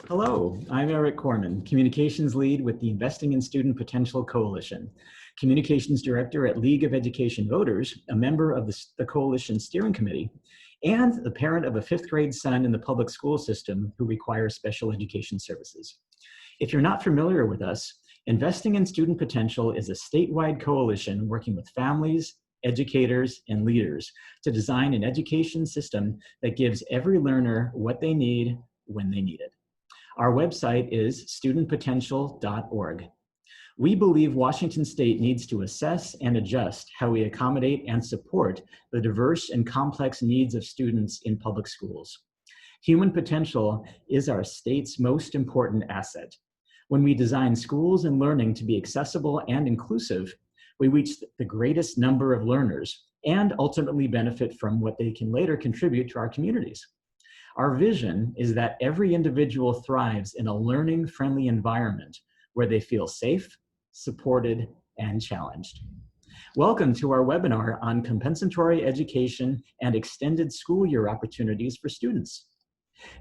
Hello, I'm Arik Korman, Communications Lead with the Investing in Student Potential Coalition, Communications Director at League of Education Voters, a member of the Coalition Steering Committee, and the parent of a fifth grade son in the public school system who requires special education services. If you're not familiar with us, Investing in Student Potential is a statewide coalition working with families, educators, and leaders to design an education system that gives every learner what they need when they need it. Our website is studentpotential.org. We believe Washington State needs to assess and adjust how we accommodate and support the diverse and complex needs of students in public schools. Human potential is our state's most important asset. When we design schools and learning to be accessible and inclusive, we reach the greatest number of learners and ultimately benefit from what they can later contribute to our communities. Our vision is that every individual thrives in a learning-friendly environment where they feel safe, supported, and challenged. Welcome to our webinar on compensatory education and extended school year opportunities for students.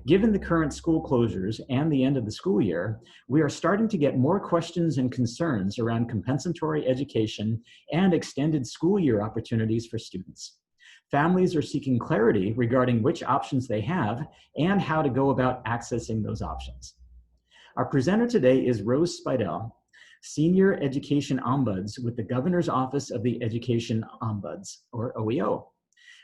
Given the current school closures and the end of the school year, we are starting to get more questions and concerns around compensatory education and extended school year opportunities for students. Families are seeking clarity regarding which options they have and how to go about accessing those options. Our presenter today is Rose Spidell, Senior Education Ombuds with the Governor's Office of the Education Ombuds, or OEO.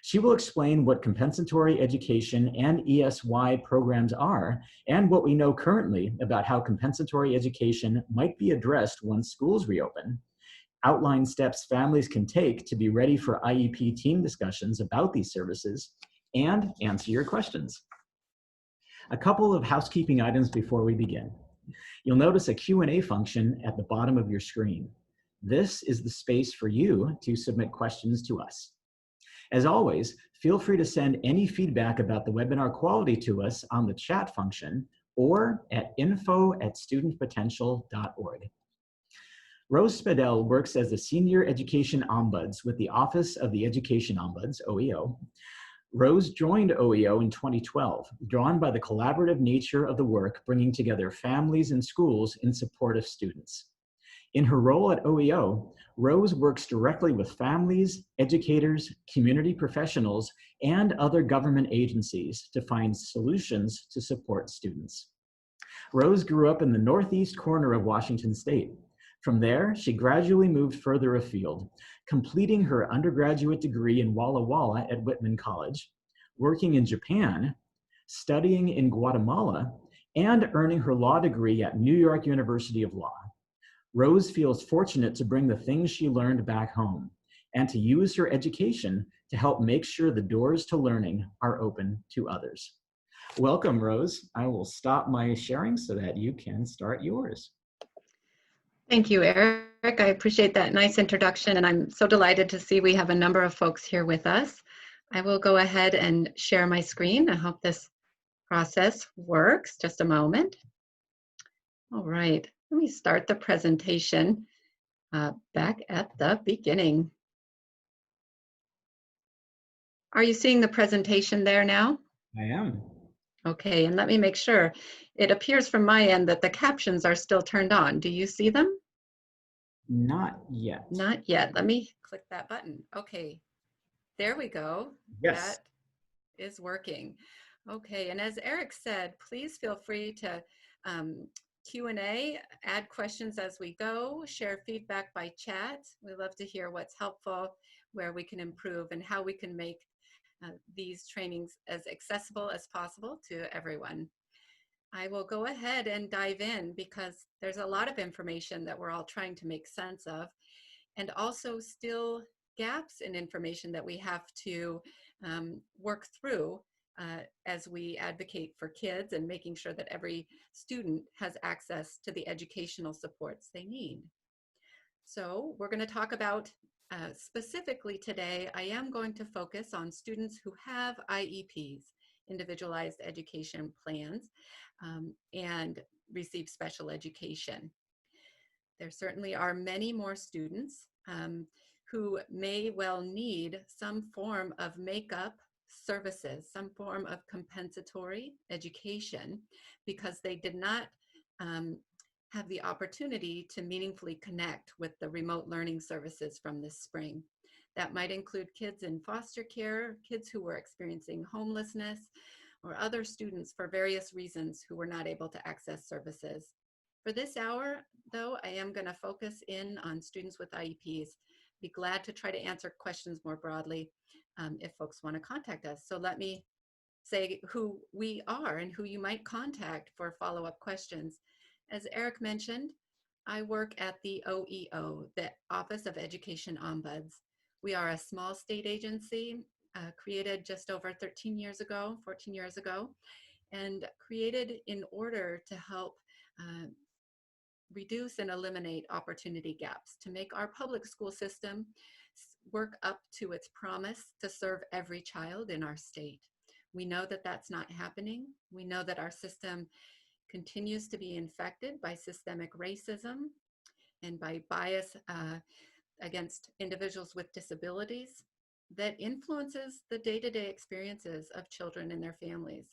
She will explain what compensatory education and ESY programs are and what we know currently about how compensatory education might be addressed once schools reopen, outline steps families can take to be ready for IEP team discussions about these services, and answer your questions. A couple of housekeeping items before we begin. You'll notice a Q&A function at the bottom of your screen. This is the space for you to submit questions to us. As always, feel free to send any feedback about the webinar quality to us on the chat function or at info@studentpotential.org. Rose Spidell works as the Senior Education Ombuds with the Office of the Education Ombuds, OEO. Rose joined OEO in 2012, drawn by the collaborative nature of the work bringing together families and schools in support of students. In her role at OEO, Rose works directly with families, educators, community professionals, and other government agencies to find solutions to support students. Rose grew up in the northeast corner of Washington State. From there, she gradually moved further afield, completing her undergraduate degree in Walla Walla at Whitman College, working in Japan, studying in Guatemala, and earning her law degree at New York University of Law. Rose feels fortunate to bring the things she learned back home and to use her education to help make sure the doors to learning are open to others. Welcome, Rose. I will stop my sharing so that you can start yours. Thank you, Eric. I appreciate that nice introduction, and I'm so delighted to see we have a number of folks here with us. I will go ahead and share my screen. I hope this process works. Just a moment. All right, let me start the presentation back at the beginning. Are you seeing the presentation there now? I am. Okay, and let me make sure. It appears from my end that the captions are still turned on. Do you see them? Not yet. Not yet. Let me click that button. Okay, there we go. Yes. That is working. Okay, and as Eric said, please feel free to Q&A, add questions as we go, share feedback by chat. We love to hear what's helpful, where we can improve, and how we can make these trainings as accessible as possible to everyone. I will go ahead and dive in because there's a lot of information that we're all trying to make sense of, and also still gaps in information that we have to work through as we advocate for kids and making sure that every student has access to the educational supports they need. So we're going to talk about specifically today, I am going to focus on students who have IEPs, individualized education plans, and receive special education. There certainly are many more students who may well need some form of makeup services, some form of compensatory education, because they did not have the opportunity to meaningfully connect with the remote learning services from this spring. That might include kids in foster care, kids who were experiencing homelessness, or other students for various reasons who were not able to access services. For this hour, though, I am going to focus in on students with IEPs. Be glad to try to answer questions more broadly if folks want to contact us. So let me say who we are and who you might contact for follow-up questions. As Arik mentioned, I work at the OEO, the Office of Education Ombuds. We are a small state agency created just over 14 years ago, and created in order to help reduce and eliminate opportunity gaps, to make our public school system work up to its promise to serve every child in our state. We know that that's not happening. We know that our system continues to be infected by systemic racism and by bias against individuals with disabilities that influences the day-to-day experiences of children and their families.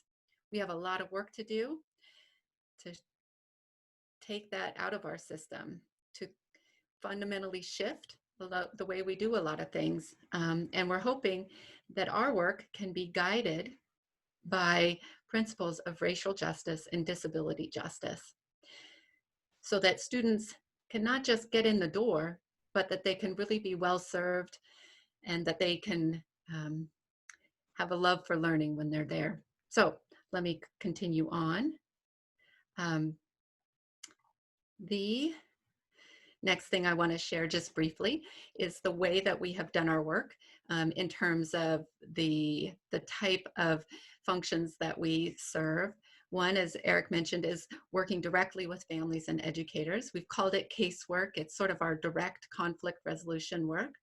We have a lot of work to do to take that out of our system, to fundamentally shift the way we do a lot of things. And we're hoping that our work can be guided by principles of racial justice and disability justice, so that students can not just get in the door, but that they can really be well served, and that they can have a love for learning when they're there. So let me continue on. The next thing I want to share just briefly is the way that we have done our work in terms of the type of functions that we serve. One, as Arik mentioned, is working directly with families and educators. We've called it casework. It's sort of our direct conflict resolution work.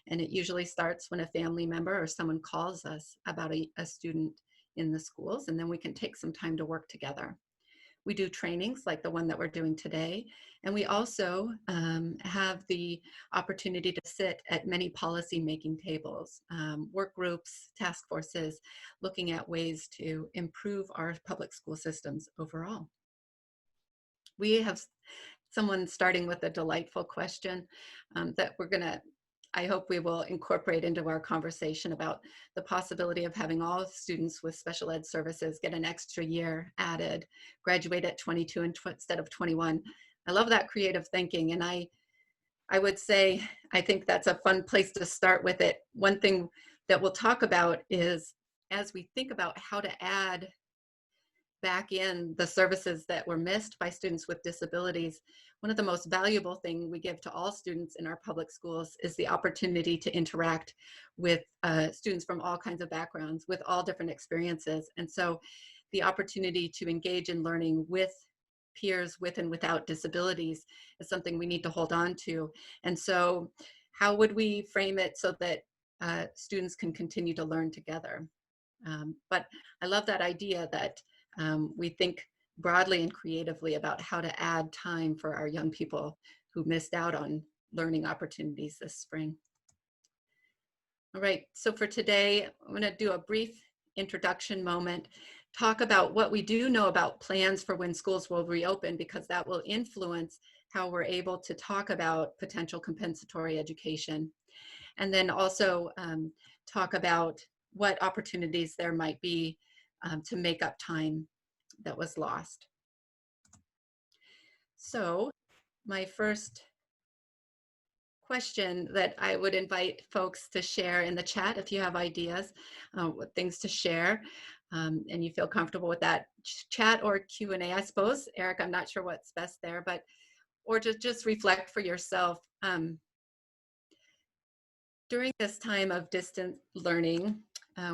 And it usually starts when a family member or someone calls us about a student in the schools, and then we can take some time to work together. We do trainings like the one that we're doing today. And we also have the opportunity to sit at many policy making tables, work groups, task forces, looking at ways to improve our public school systems overall. We have someone starting with a delightful question that we're gonna, I hope we will incorporate into our conversation about the possibility of having all students with special ed services get an extra year added, graduate at 22 instead of 21. I love that creative thinking, and I would say I think that's a fun place to start with it. One thing that we'll talk about is, as we think about how to add back in the services that were missed by students with disabilities, one of the most valuable things we give to all students in our public schools is the opportunity to interact with students from all kinds of backgrounds, with all different experiences. And so the opportunity to engage in learning with peers with and without disabilities is something we need to hold on to. And so how would we frame it so that students can continue to learn together? But I love that idea that we think broadly and creatively about how to add time for our young people who missed out on learning opportunities this spring. All right, so for today, I'm going to do a brief introduction moment, talk about what we do know about plans for when schools will reopen, because that will influence how we're able to talk about potential compensatory education. And then also talk about what opportunities there might be to make up time that was lost. So my first question that I would invite folks to share in the chat, if you have ideas, what things to share, and you feel comfortable with that, chat or Q&A, I suppose. Arik, I'm not sure what's best there, but, or just reflect for yourself. During this time of distant learning,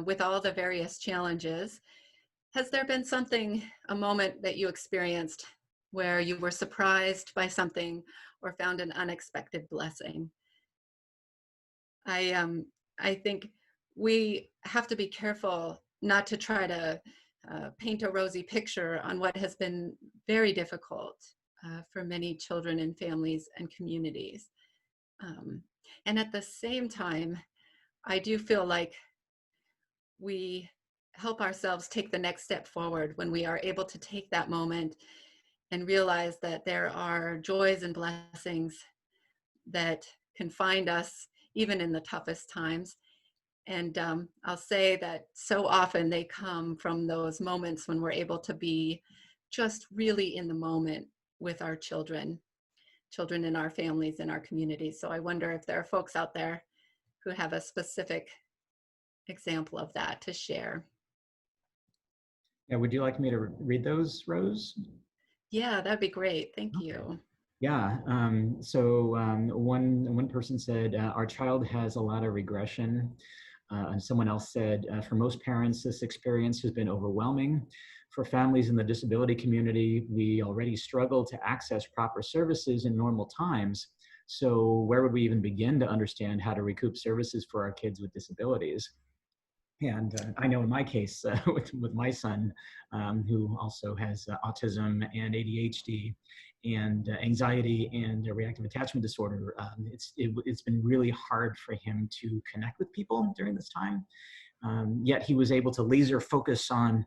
with all the various challenges, has there been something, a moment that you experienced where you were surprised by something or found an unexpected blessing? I think we have to be careful not to try to paint a rosy picture on what has been very difficult for many children and families and communities. And at the same time, I do feel like we help ourselves take the next step forward, when we are able to take that moment and realize that there are joys and blessings that can find us even in the toughest times. And I'll say that so often they come from those moments when we're able to be just really in the moment with our children in our families, in our communities. So I wonder if there are folks out there who have a specific example of that to share. Yeah, would you like me to read those, Rose? Yeah, that'd be great. Thank Okay. you. Yeah, one person said, our child has a lot of regression. And someone else said, for most parents, this experience has been overwhelming. For families in the disability community, we already struggle to access proper services in normal times. So where would we even begin to understand how to recoup services for our kids with disabilities? And I know in my case, with my son, who also has autism and ADHD and anxiety and a reactive attachment disorder, it's been really hard for him to connect with people during this time. Yet he was able to laser focus on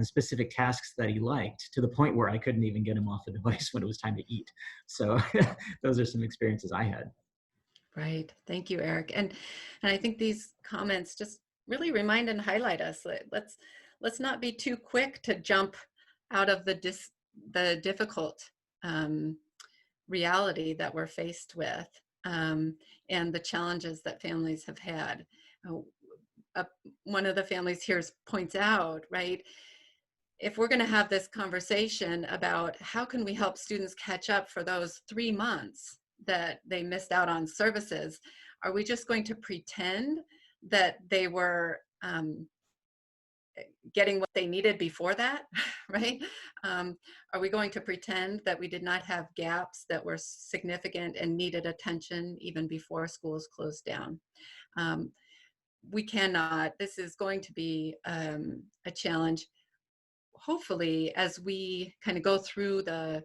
specific tasks that he liked, to the point where I couldn't even get him off the device when it was time to eat. So those are some experiences I had. Right. Thank you, Arik. And I think these comments just really remind and highlight us that let's not be too quick to jump out of the difficult um, reality that we're faced with, and the challenges that families have had. Uh, One of the families here points out, right, if we're going to have this conversation about how can we help students catch up for those 3 months that they missed out on services, are we just going to pretend that they were getting what they needed before that, right? Are we going to pretend that we did not have gaps that were significant and needed attention even before schools closed down? We cannot. This is going to be a challenge. Hopefully, as we kind of go through the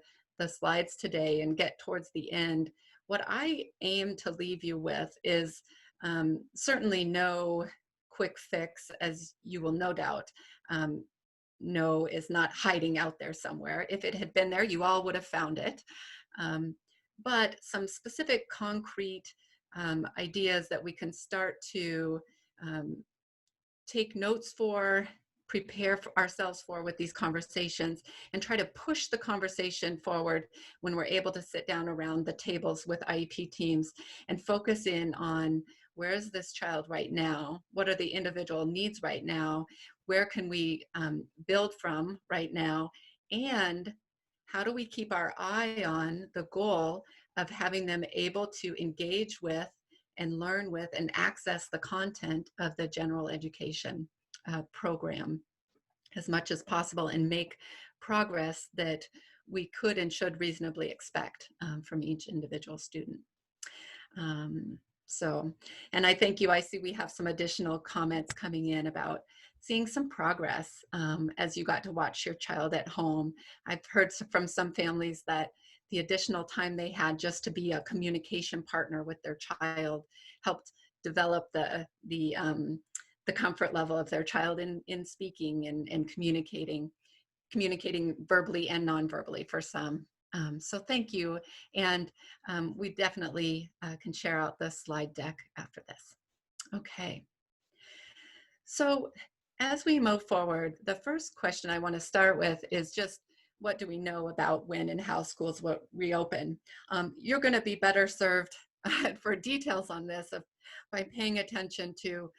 slides today and get towards the end, what I aim to leave you with is certainly no quick fix, as you will no doubt know is not hiding out there somewhere. If it had been there, you all would have found it. But some specific concrete ideas that we can start to take notes for, prepare for ourselves for with these conversations, and try to push the conversation forward when we're able to sit down around the tables with IEP teams and focus in on where is this child right now? What are the individual needs right now? Where can we build from right now? And how do we keep our eye on the goal of having them able to engage with and learn with and access the content of the general education program as much as possible, and make progress that we could and should reasonably expect from each individual student. And I thank you. I see we have some additional comments coming in about seeing some progress as you got to watch your child at home. I've heard from some families that the additional time they had just to be a communication partner with their child helped develop the comfort level of their child in speaking and communicating verbally and non-verbally for some. So thank you. And we definitely can share out the slide deck after this. Okay. So as we move forward, the first question I want to start with is just, what do we know about when and how schools will reopen? You're going to be better served for details on this by paying attention to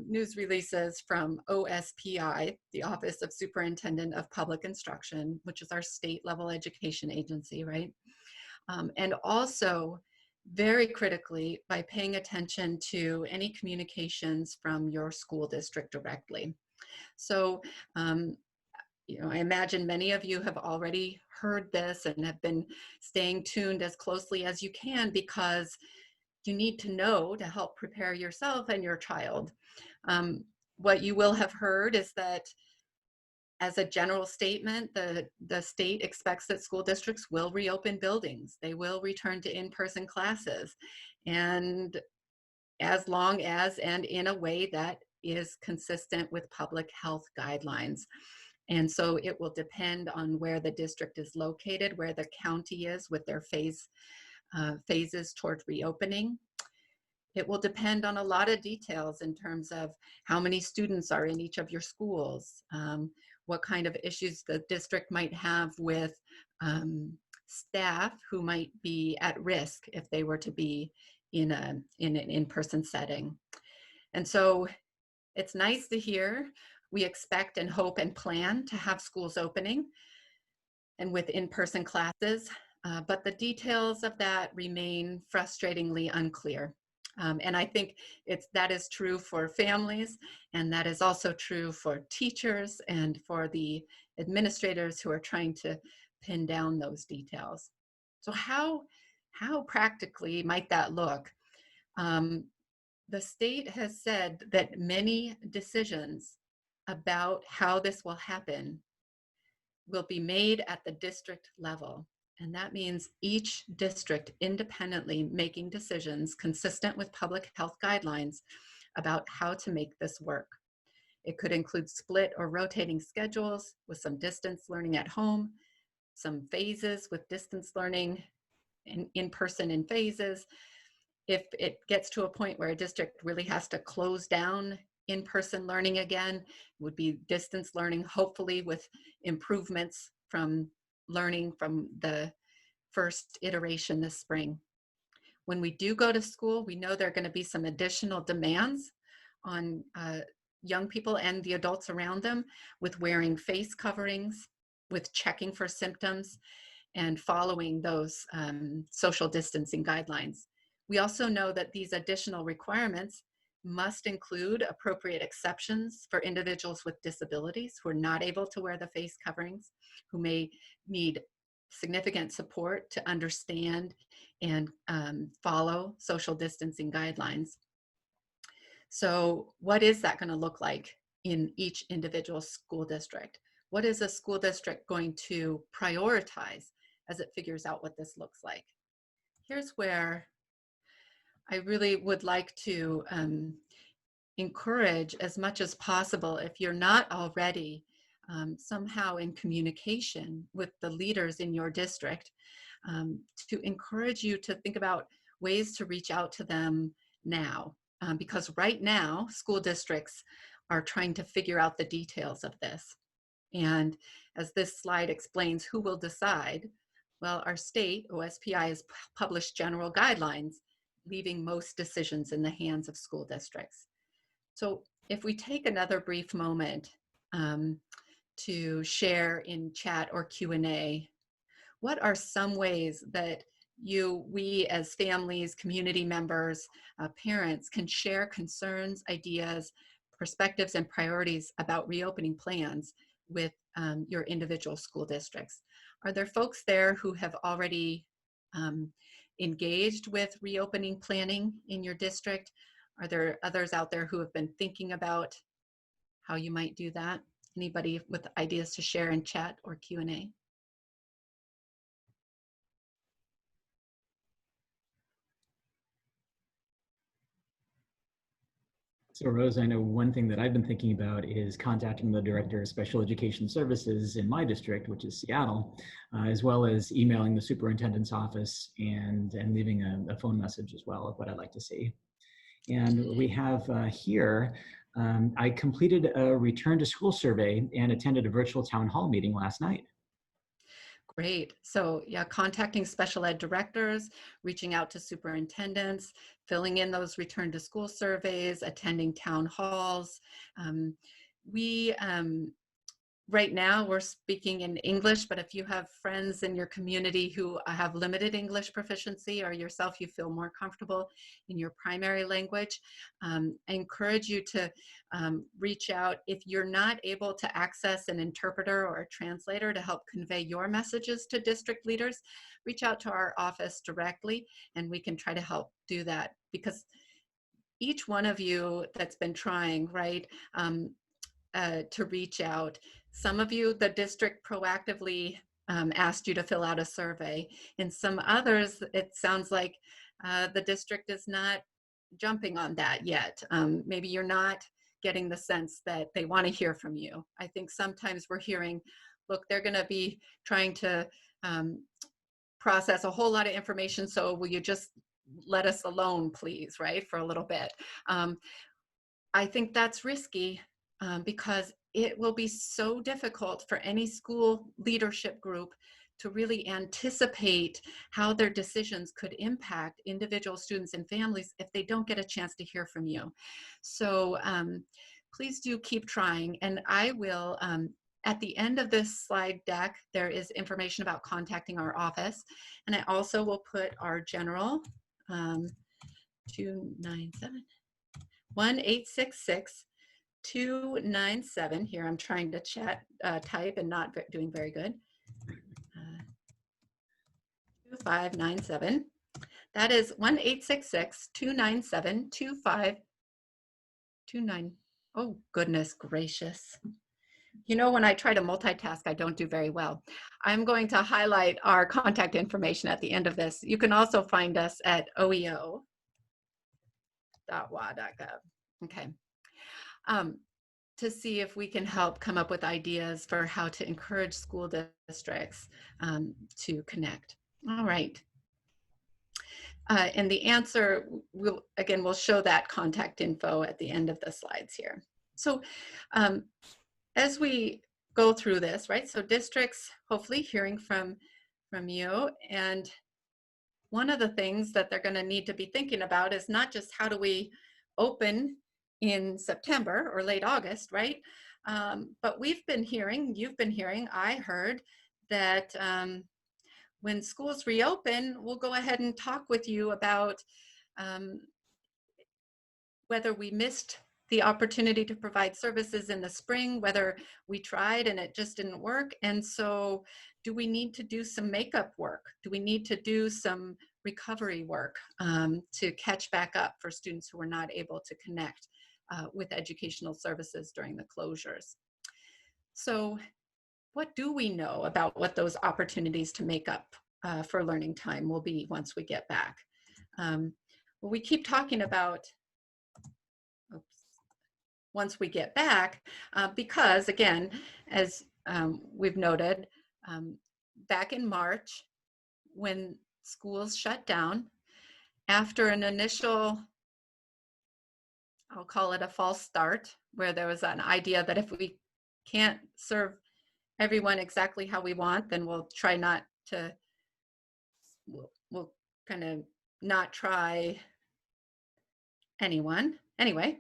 news releases from OSPI, the Office of Superintendent of Public Instruction, which is our state level education agency, right? And also, very critically, by paying attention to any communications from your school district directly. So, I imagine many of you have already heard this and have been staying tuned as closely as you can, because you need to know to help prepare yourself and your child. What you will have heard is that, as a general statement, the state expects that school districts will reopen buildings. They will return to in-person classes, and as long as and in a way that is consistent with public health guidelines. And so it will depend on where the district is located, where the county is with their phases toward reopening. It will depend on a lot of details in terms of how many students are in each of your schools, what kind of issues the district might have with staff who might be at risk if they were to be in an in-person setting. And so it's nice to hear we expect and hope and plan to have schools opening and with in-person classes, but the details of that remain frustratingly unclear. And I think that is true for families, and that is also true for teachers and for the administrators who are trying to pin down those details. So how practically might that look? The state has said that many decisions about how this will happen will be made at the district level. And that means each district independently making decisions consistent with public health guidelines about how to make this work. It could include split or rotating schedules with some distance learning at home, some phases with distance learning and in-person in phases. If it gets to a point where a district really has to close down in-person learning again, it would be distance learning, hopefully with improvements from learning from the first iteration this spring. When we do go to school, we know there are going to be some additional demands on young people and the adults around them with wearing face coverings, with checking for symptoms, and following those social distancing guidelines. We also know that these additional requirements must include appropriate exceptions for individuals with disabilities who are not able to wear the face coverings, who may need significant support to understand and follow social distancing guidelines. So what is that going to look like in each individual school district? What is a school district going to prioritize as it figures out what this looks like? Here's where I really would like to encourage as much as possible, if you're not already somehow in communication with the leaders in your district, to encourage you to think about ways to reach out to them now. Because right now, school districts are trying to figure out the details of this. And as this slide explains, who will decide? Well, our state, OSPI, has published general guidelines, leaving most decisions in the hands of school districts. So if we take another brief moment to share in chat or Q&A, what are some ways that we as families, community members, parents can share concerns, ideas, perspectives, and priorities about reopening plans with your individual school districts? Are there folks there who have already engaged with reopening planning in your district? Are there others out there who have been thinking about how you might do that? Anybody with ideas to share in chat or Q&A? So Rose, I know one thing that I've been thinking about is contacting the Director of Special Education Services in my district, which is Seattle, as well as emailing the superintendent's office and leaving a phone message as well of what I'd like to see. And we have here, I completed a return to school survey and attended a virtual town hall meeting last night. Great. So yeah, contacting special ed directors, reaching out to superintendents, filling in those return to school surveys, attending town halls. Right now we're speaking in English, but if you have friends in your community who have limited English proficiency, or yourself, you feel more comfortable in your primary language, I encourage you to reach out. If you're not able to access an interpreter or a translator to help convey your messages to district leaders, reach out to our office directly and we can try to help do that, because each one of you that's been trying, right, to reach out. Some of you, the district proactively asked you to fill out a survey. In some others, it sounds like the district is not jumping on that yet. Maybe you're not getting the sense that they want to hear from you. I think sometimes we're hearing, look, they're going to be trying to process a whole lot of information, so will you just let us alone, please, right, for a little bit. I think that's risky because it will be so difficult for any school leadership group to really anticipate how their decisions could impact individual students and families if they don't get a chance to hear from you. So please do keep trying, and I will, at the end of this slide deck, there is information about contacting our office, and I also will put our general 297 1-866-297. Here, I'm trying to type and not doing very good. 2597. That is 1-866-297-2529. Oh, goodness gracious. You know, when I try to multitask, I don't do very well. I'm going to highlight our contact information at the end of this. You can also find us at oeo.wa.gov. Okay. To see if we can help come up with ideas for how to encourage school districts to connect. All right. And the answer, we'll show that contact info at the end of the slides here. So as we go through this, right, so districts hopefully hearing from you, and one of the things that they're going to need to be thinking about is not just how do we open in September or late August, right? But we've been hearing, you've been hearing, I heard that when schools reopen, we'll go ahead and talk with you about whether we missed the opportunity to provide services in the spring, whether we tried and it just didn't work. And so do we need to do some makeup work? Do we need to do some recovery work to catch back up for students who were not able to connect with educational services during the closures? So what do we know about what those opportunities to make up for learning time will be once we get back? Well, we keep talking about once we get back, because again, as we've noted, back in March, when schools shut down, after an initial, I'll call it a false start, where there was an idea that if we can't serve everyone exactly how we want, then we'll try not to, we'll kind of not try anyone. Anyway,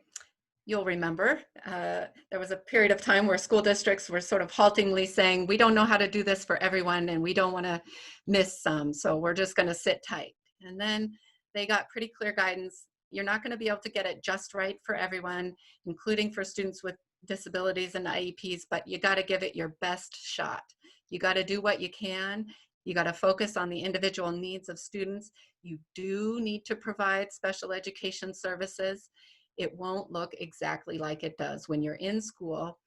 you'll remember there was a period of time where school districts were sort of haltingly saying, we don't know how to do this for everyone and we don't want to miss some, so we're just going to sit tight. And then they got pretty clear guidance. You're not going to be able to get it just right for everyone, including for students with disabilities and IEPs, but you got to give it your best shot. You got to do what you can. You got to focus on the individual needs of students. You do need to provide special education services. It won't look exactly like it does when you're in school.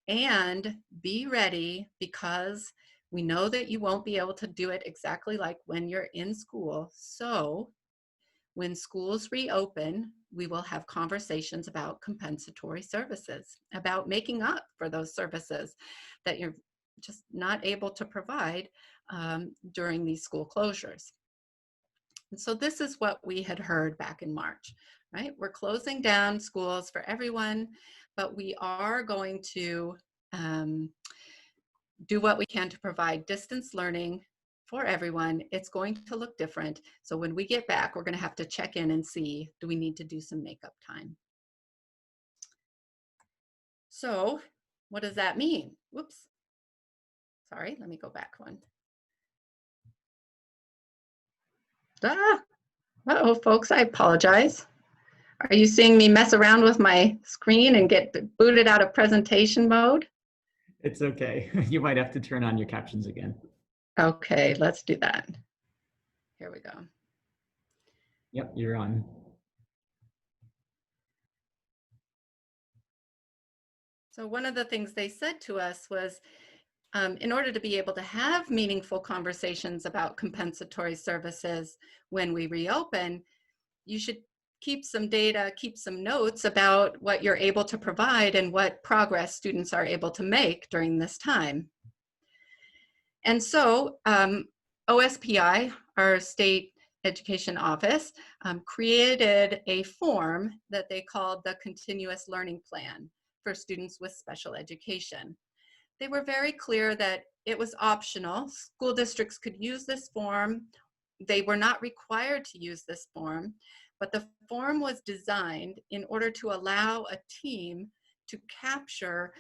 And be ready, because we know that you won't be able to do it exactly like when you're in school. So when schools reopen, we will have conversations about compensatory services, about making up for those services that you're just not able to provide during these school closures. And so this is what we had heard back in March, right? We're closing down schools for everyone, but we are going to do what we can to provide distance learning for everyone. It's going to look different. So when we get back, we're going to have to check in and see, do we need to do some makeup time? So what does that mean? Whoops. Sorry, let me go back one. Uh-oh, folks, I apologize. Are you seeing me mess around with my screen and get booted out of presentation mode? It's okay. You might have to turn on your captions again. Okay, let's do that. Here we go. Yep, you're on. So one of the things they said to us was, in order to be able to have meaningful conversations about compensatory services when we reopen, you should keep some data, keep some notes about what you're able to provide and what progress students are able to make during this time. And so OSPI, our state education office, created a form that they called the Continuous Learning Plan for students with special education. They were very clear that it was optional. School districts could use this form. They were not required to use this form, but the form was designed in order to allow a team to capture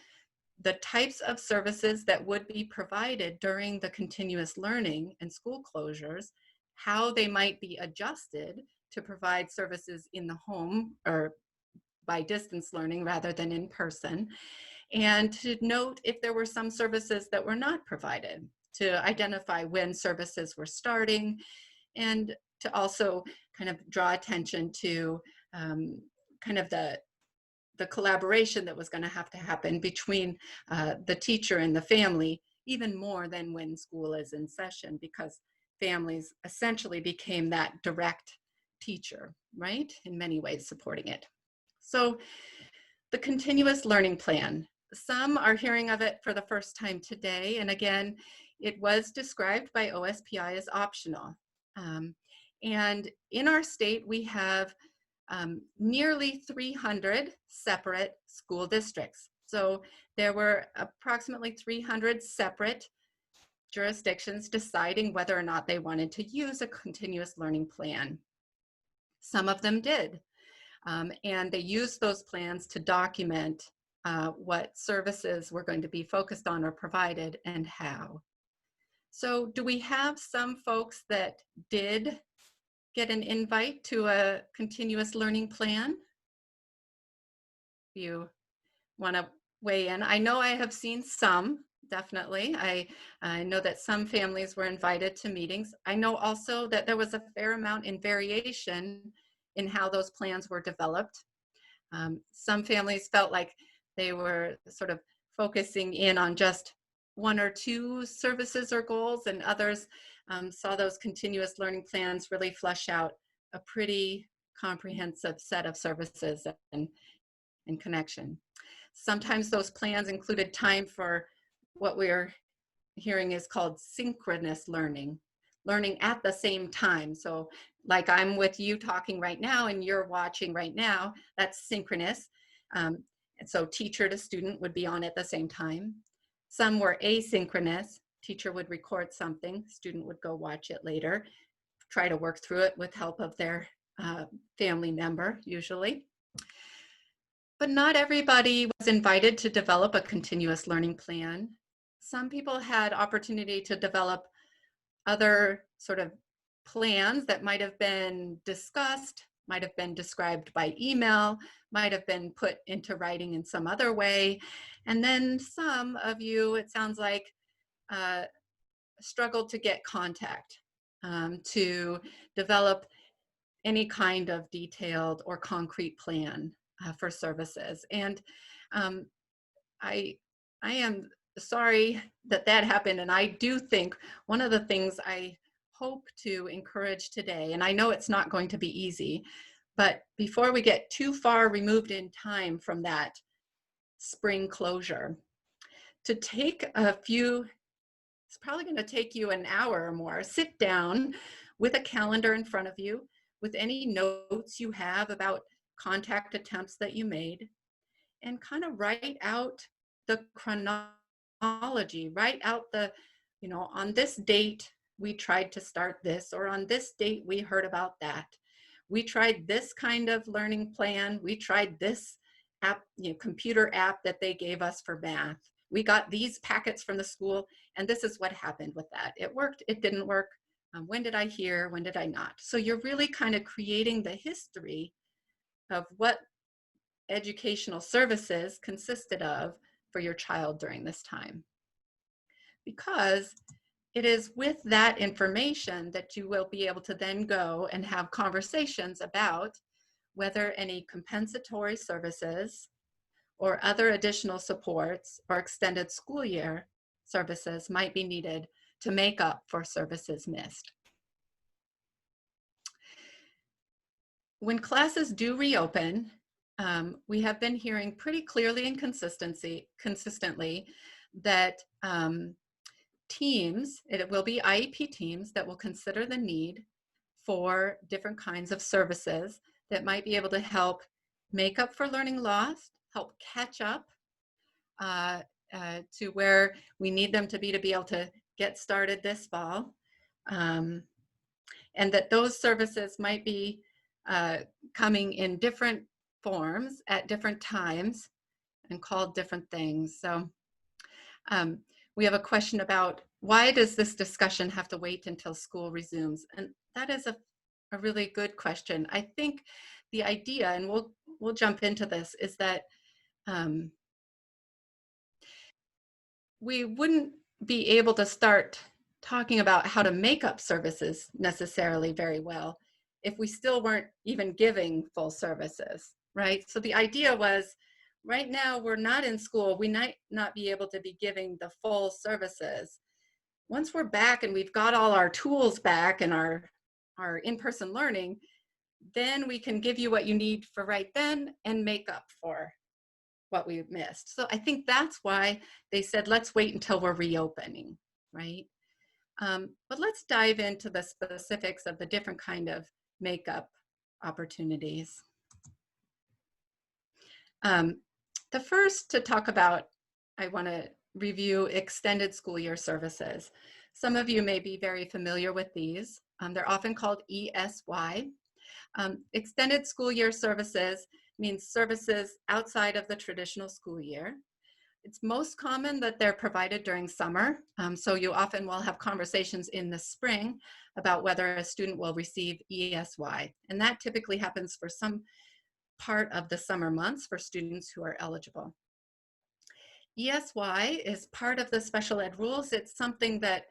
the types of services that would be provided during the continuous learning and school closures, how they might be adjusted to provide services in the home or by distance learning rather than in person, and to note if there were some services that were not provided, to identify when services were starting, and to also kind of draw attention to kind of the collaboration that was going to have to happen between the teacher and the family, even more than when school is in session, because families essentially became that direct teacher, right? In many ways supporting it. So the continuous learning plan, some are hearing of it for the first time today. And again, it was described by OSPI as optional. And in our state, we have nearly 300 separate school districts. So there were approximately 300 separate jurisdictions deciding whether or not they wanted to use a continuous learning plan. Some of them did. And they used those plans to document what services were going to be focused on or provided and how. So do we have some folks that did get an invite to a continuous learning plan? If you want to weigh in. I know I have seen some, definitely. I know that some families were invited to meetings. I know also that there was a fair amount in variation in how those plans were developed. Some families felt like they were sort of focusing in on just one or two services or goals, and others saw those continuous learning plans really flesh out a pretty comprehensive set of services and connection. Sometimes those plans included time for what we're hearing is called synchronous learning, learning at the same time. So like I'm with you talking right now and you're watching right now, that's synchronous. And so teacher to student would be on at the same time. Some were asynchronous. Teacher would record something, student would go watch it later, try to work through it with help of their family member usually. But not everybody was invited to develop a continuous learning plan. Some people had opportunity to develop other sort of plans that might have been discussed, might have been described by email, might have been put into writing in some other way. And then some of you, it sounds like, struggled to get contact to develop any kind of detailed or concrete plan for services. And I am sorry that that happened. And I do think one of the things I hope to encourage today, and I know it's not going to be easy, but before we get too far removed in time from that spring closure, to take a few, it's probably going to take you an hour or more, sit down with a calendar in front of you, with any notes you have about contact attempts that you made, and kind of write out the chronology, write out the, you know, on this date, we tried to start this, or on this date, we heard about that. We tried this kind of learning plan. We tried this app, you know, computer app that they gave us for math. We got these packets from the school, and this is what happened with that. It worked, it didn't work. When did I hear, when did I not? So you're really kind of creating the history of what educational services consisted of for your child during this time. Because it is with that information that you will be able to then go and have conversations about whether any compensatory services or other additional supports or extended school year services might be needed to make up for services missed. when classes do reopen, we have been hearing pretty clearly and consistently that teams, it will be IEP teams that will consider the need for different kinds of services that might be able to help make up for learning lost, help catch up to where we need them to be able to get started this fall. And that those services might be coming in different forms at different times and called different things. So we have a question about why does this discussion have to wait until school resumes? And that is a really good question. I think the idea, and we'll jump into this, is that we wouldn't be able to start talking about how to make up services necessarily very well if we still weren't even giving full services, right? So the idea was, right now we're not in school, we might not be able to be giving the full services. Once we're back and we've got all our tools back and our in-person learning, then we can give you what you need for right then and make up for what we missed. So I think that's why they said, let's wait until we're reopening, right? But let's dive into the specifics of the different kind of makeup opportunities. The first to talk about, I want to review extended school year services. Some of you may be very familiar with these. They're often called ESY. Extended school year services means services outside of the traditional school year. It's most common that they're provided during summer. So you often will have conversations in the spring about whether a student will receive ESY. And that typically happens for some part of the summer months for students who are eligible. ESY is part of the special ed rules. It's something that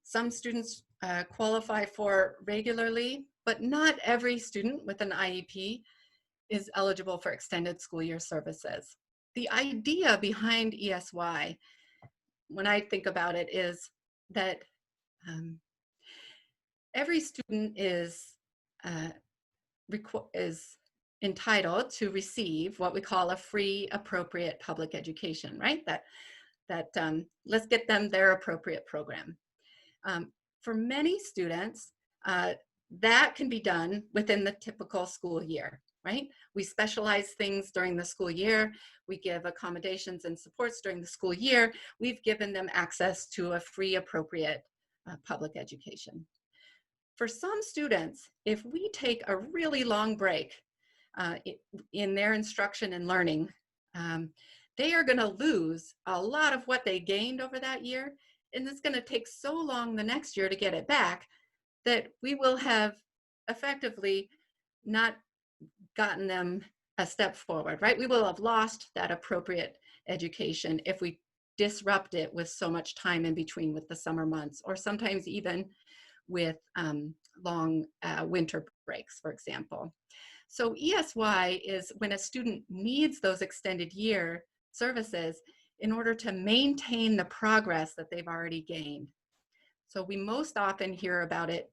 some students qualify for regularly, but not every student with an IEP is eligible for extended school year services. The idea behind ESY, when I think about it, is that every student is entitled to receive what we call a free, appropriate public education, right? Let's get them their appropriate program. For many students, that can be done within the typical school year, right? We specialize things during the school year. We give accommodations and supports during the school year. We've given them access to a free, appropriate public education. For some students, if we take a really long break in their instruction and learning, they are going to lose a lot of what they gained over that year. And it's going to take so long the next year to get it back that we will have effectively not gotten them a step forward, right? We will have lost that appropriate education if we disrupt it with so much time in between with the summer months, or sometimes even with long winter breaks, for example. So ESY is when a student needs those extended year services in order to maintain the progress that they've already gained. So we most often hear about it,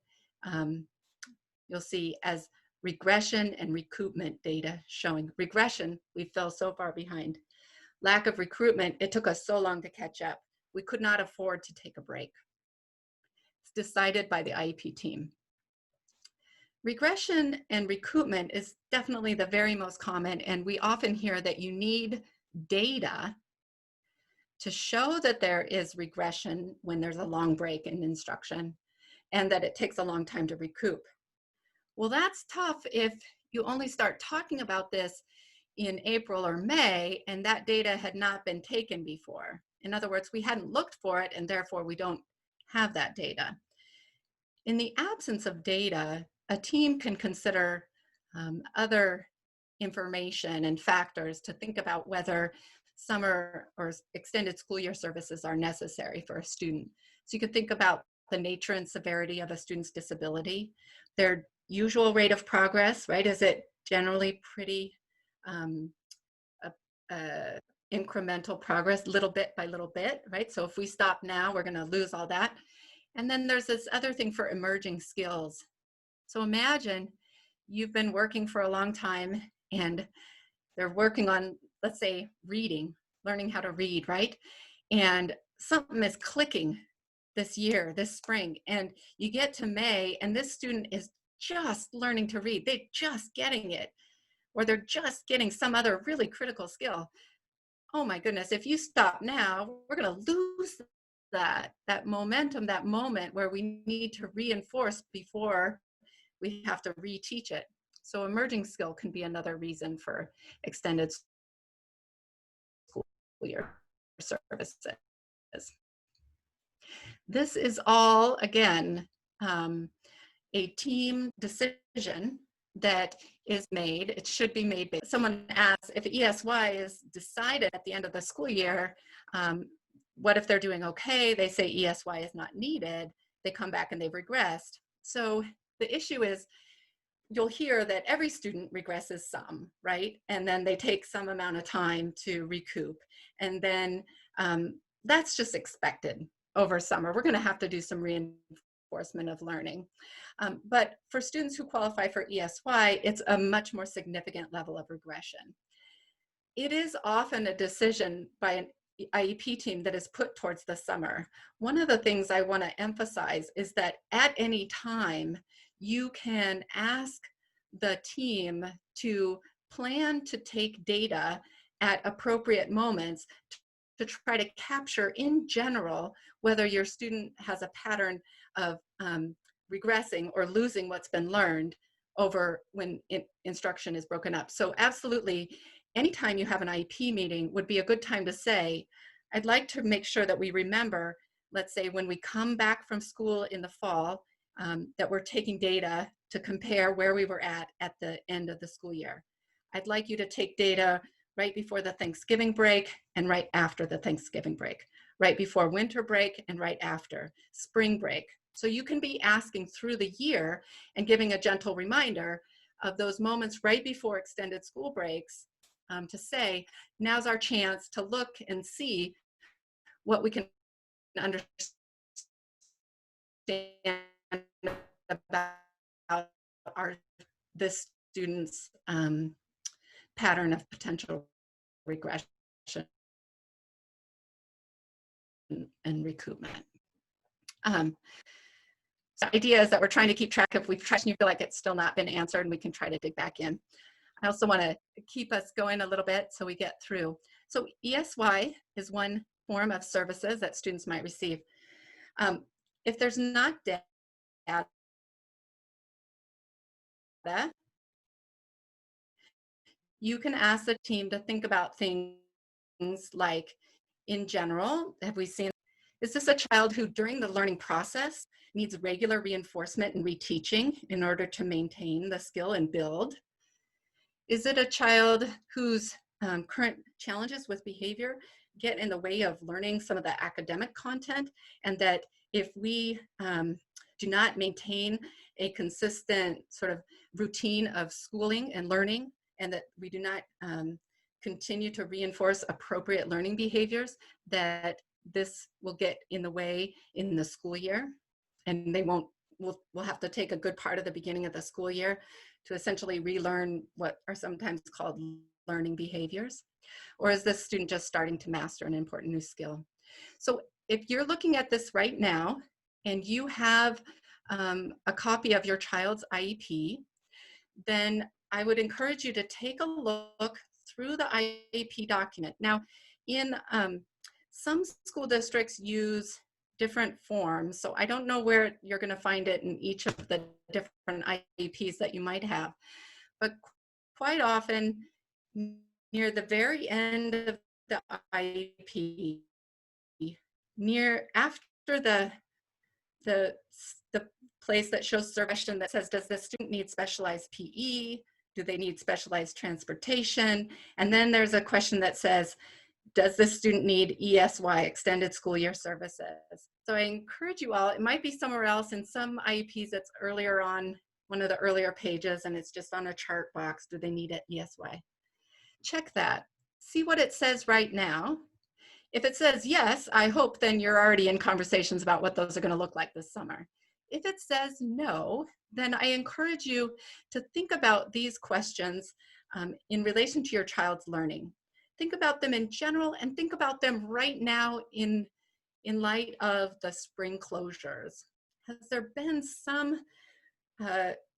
you'll see, as regression and recoupment data showing. Regression, we fell so far behind. Lack of recruitment, it took us so long to catch up. We could not afford to take a break. It's decided by the IEP team. Regression and recoupment is definitely the very most common, and we often hear that you need data to show that there is regression when there's a long break in instruction and that it takes a long time to recoup. Well, that's tough if you only start talking about this in April or May and that data had not been taken before. In other words, we hadn't looked for it and therefore we don't have that data. In the absence of data, a team can consider other information and factors to think about whether summer or extended school year services are necessary for a student. So you could think about the nature and severity of a student's disability, their usual rate of progress, right? Is it generally pretty incremental progress, little bit by little bit, right? So if we stop now, we're gonna lose all that. And then there's this other thing for emerging skills. So imagine you've been working for a long time and they're working on, let's say, reading, learning how to read, right? And something is clicking this year, this spring, and you get to May and this student is just learning to read. They're just getting it, or they're just getting some other really critical skill. Oh my goodness, if you stop now, we're going to lose that momentum, that moment where we need to reinforce before we have to reteach it. So emerging skill can be another reason for extended school year services. This is all, again, a team decision that is made. It should be made. Someone asks if ESY is decided at the end of the school year, what if they're doing okay? They say ESY is not needed. They come back and they've regressed. So the issue is, you'll hear that every student regresses some, right? And then they take some amount of time to recoup. And then that's just expected over summer. We're going to have to do some reinforcement of learning. But for students who qualify for ESY, it's a much more significant level of regression. It is often a decision by an IEP team that is put towards the summer. One of the things I want to emphasize is that at any time, you can ask the team to plan to take data at appropriate moments to try to capture in general whether your student has a pattern of regressing or losing what's been learned over when instruction is broken up. So absolutely, anytime you have an IEP meeting would be a good time to say, I'd like to make sure that we remember, let's say when we come back from school in the fall, that we're taking data to compare where we were at the end of the school year. I'd like you to take data right before the Thanksgiving break and right after the Thanksgiving break, right before winter break and right after spring break. So you can be asking through the year and giving a gentle reminder of those moments right before extended school breaks to say, now's our chance to look and see what we can understand about this student's pattern of potential regression and recoupment. So the idea is that we're trying to keep track of, we've tried and you feel like it's still not been answered, and we can try to dig back in. I also want to keep us going a little bit so we get through. So ESY is one form of services that students might receive. If there's not data, you can ask the team to think about things like, in general, have we seen, is this a child who during the learning process needs regular reinforcement and reteaching in order to maintain the skill and build? Is it a child whose current challenges with behavior get in the way of learning some of the academic content, and that if we do not maintain a consistent sort of routine of schooling and learning, and that we do not continue to reinforce appropriate learning behaviors, that this will get in the way in the school year, and they won't, we'll have to take a good part of the beginning of the school year to essentially relearn what are sometimes called learning behaviors? Or is this student just starting to master an important new skill? So if you're looking at this right now and you have a copy of your child's IEP, then I would encourage you to take a look through the IEP document. Now, in some school districts use different forms, so I don't know where you're going to find it in each of the different IEPs that you might have, but quite often near the very end of the IEP, near after the place that shows the question that says, does the student need specialized PE? Do they need specialized transportation? And then there's a question that says, does this student need ESY, extended school year services? So I encourage you all, it might be somewhere else in some IEPs that's earlier on one of the earlier pages and it's just on a chart box, do they need it ESY? Check that, see what it says right now. If it says yes, I hope then you're already in conversations about what those are going to look like this summer. If it says no, then I encourage you to think about these questions in relation to your child's learning. Think about them in general and think about them right now in light of the spring closures. Has there been some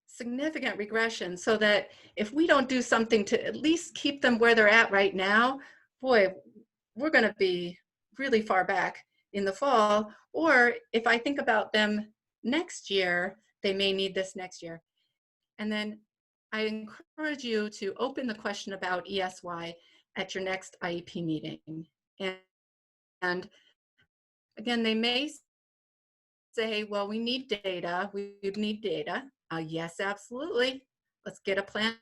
significant regression so that if we don't do something to at least keep them where they're at right now, boy, we're going to be really far back in the fall. Or if I think about them next year, they may need this next year. And then I encourage you to open the question about ESY at your next IEP meeting. And again, they may say, well, we need data. We need data. Yes, absolutely. Let's get a plan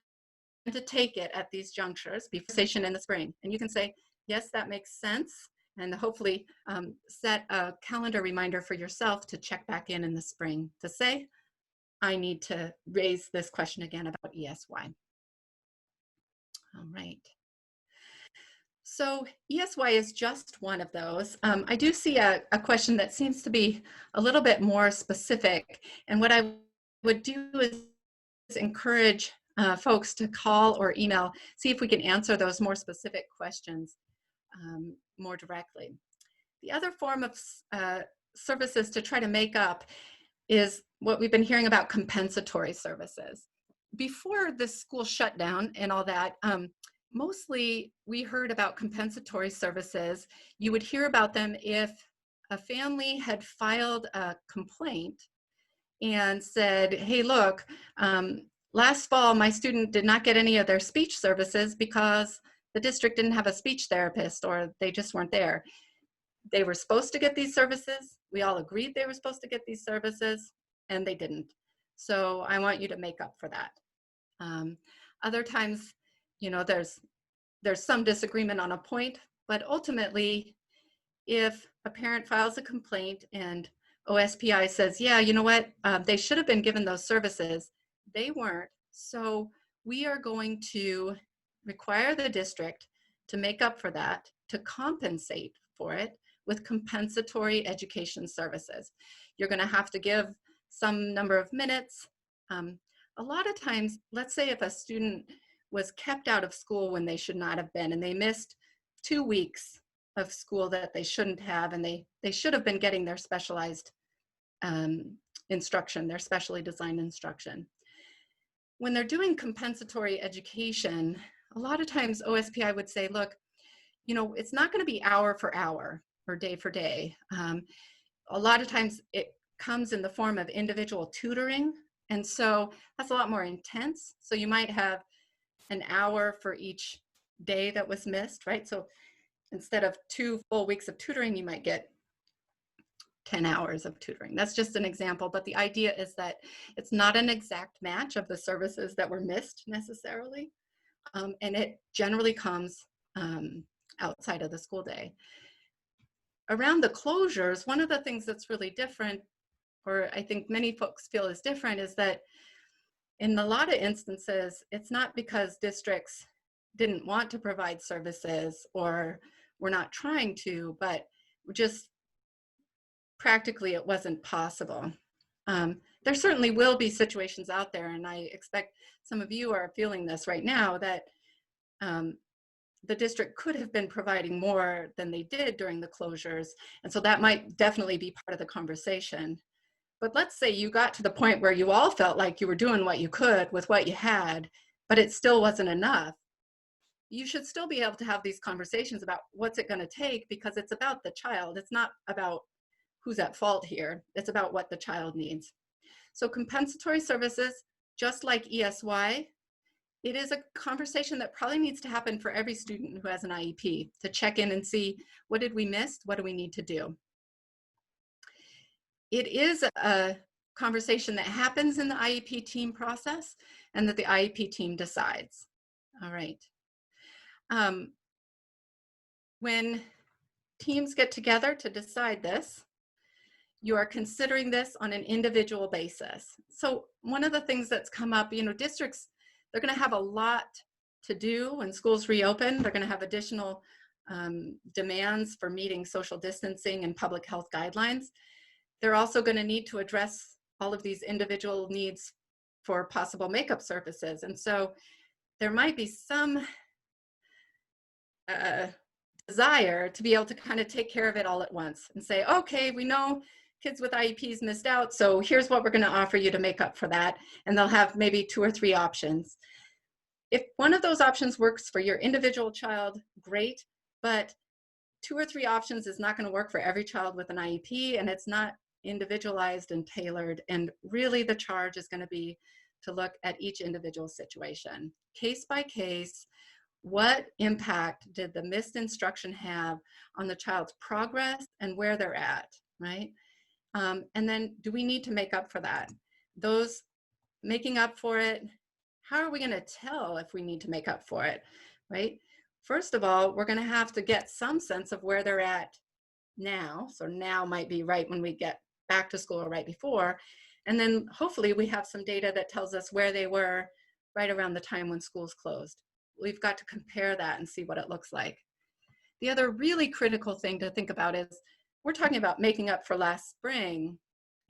to take it at these junctures before session in the spring. And you can say, yes, that makes sense. And hopefully set a calendar reminder for yourself to check back in the spring to say, I need to raise this question again about ESY. All right. So ESY is just one of those. I do see a question that seems to be a little bit more specific. And what I would do is encourage folks to call or email, see if we can answer those more specific questions more directly. The other form of services to try to make up is what we've been hearing about, compensatory services. Before the school shutdown and all that, mostly we heard about compensatory services. You would hear about them if a family had filed a complaint and said, hey, look, last fall my student did not get any of their speech services because the district didn't have a speech therapist or they just weren't there. They were supposed to get these services. We all agreed they were supposed to get these services and they didn't. So I want you to make up for that. Other times, you know, there's some disagreement on a point, but ultimately, if a parent files a complaint and OSPI says, yeah, you know what, they should have been given those services, they weren't. So we are going to require the district to make up for that, to compensate for it with compensatory education services. You're going to have to give some number of minutes. A lot of times, let's say if a student was kept out of school when they should not have been, and they missed 2 weeks of school that they shouldn't have, and they should have been getting their specialized instruction, their specially designed instruction. When they're doing compensatory education, a lot of times OSPI would say, look, you know, it's not going to be hour for hour or day for day. A lot of times it comes in the form of individual tutoring. And so that's a lot more intense. So you might have an hour for each day that was missed, right? So instead of 2 full weeks of tutoring, you might get 10 hours of tutoring. That's just an example, but the idea is that it's not an exact match of the services that were missed necessarily. And it generally comes outside of the school day. Around the closures, one of the things that's really different, or I think many folks feel is different, is that in a lot of instances, it's not because districts didn't want to provide services or were not trying to, but just practically it wasn't possible. There certainly will be situations out there, and I expect some of you are feeling this right now, that the district could have been providing more than they did during the closures. And so that might definitely be part of the conversation. But let's say you got to the point where you all felt like you were doing what you could with what you had, but it still wasn't enough. You should still be able to have these conversations about what's it going to take, because it's about the child. It's not about who's at fault here. It's about what the child needs. So compensatory services, just like ESY, it is a conversation that probably needs to happen for every student who has an IEP, to check in and see, what did we miss? What do we need to do? It is a conversation that happens in the IEP team process and that the IEP team decides. All right. When teams get together to decide this, you are considering this on an individual basis. So one of the things that's come up, you know, districts, they're going to have a lot to do when schools reopen. They're going to have additional demands for meeting social distancing and public health guidelines. They're also going to need to address all of these individual needs for possible makeup services. And so there might be some desire to be able to kind of take care of it all at once and say, okay, we know kids with IEPs missed out, so here's what we're going to offer you to make up for that. And they'll have maybe 2 or 3 options. If one of those options works for your individual child, great, but 2 or 3 options is not going to work for every child with an IEP, and it's not individualized and tailored. And really the charge is going to be to look at each individual situation, case by case. What impact did the missed instruction have on the child's progress and where they're at, right? And then do we need to make up for that? Those making up for it, how are we going to tell if we need to make up for it, right? First of all, we're going to have to get some sense of where they're at now. So now might be right when we get back to school or right before. And then hopefully we have some data that tells us where they were right around the time when schools closed. We've got to compare that and see what it looks like. The other really critical thing to think about is we're talking about making up for last spring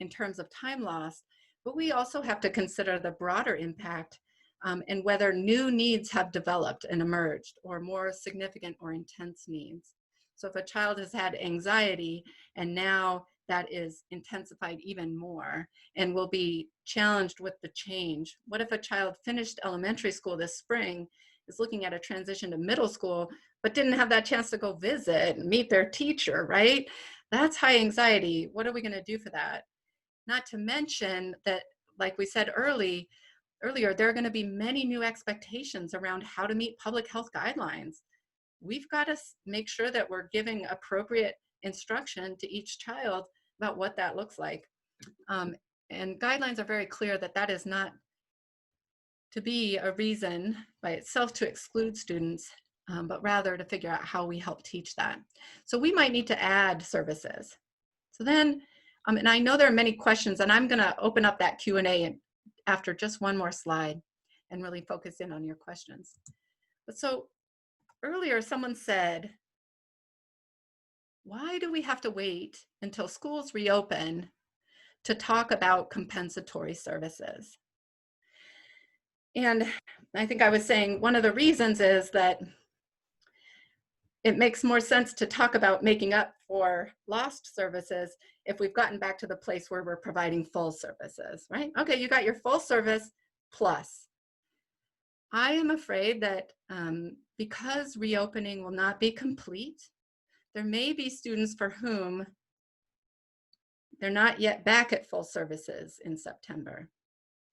in terms of time lost, but we also have to consider the broader impact and whether new needs have developed and emerged, or more significant or intense needs. So if a child has had anxiety and now that is intensified even more and will be challenged with the change. What if a child finished elementary school this spring, is looking at a transition to middle school, but didn't have that chance to go visit and meet their teacher, right? That's high anxiety. What are we going to do for that? Not to mention that, like we said earlier, there are going to be many new expectations around how to meet public health guidelines. We've got to make sure that we're giving appropriate instruction to each child about what that looks like. And guidelines are very clear that that is not to be a reason by itself to exclude students, but rather to figure out how we help teach that. So we might need to add services. So then, and I know there are many questions, and I'm gonna open up that Q&A after just one more slide and really focus in on your questions. But so earlier someone said, why do we have to wait until schools reopen to talk about compensatory services? And I think I was saying one of the reasons is that it makes more sense to talk about making up for lost services if we've gotten back to the place where we're providing full services, right? Okay, you got your full service plus. I am afraid that because reopening will not be complete, there may be students for whom they're not yet back at full services in September.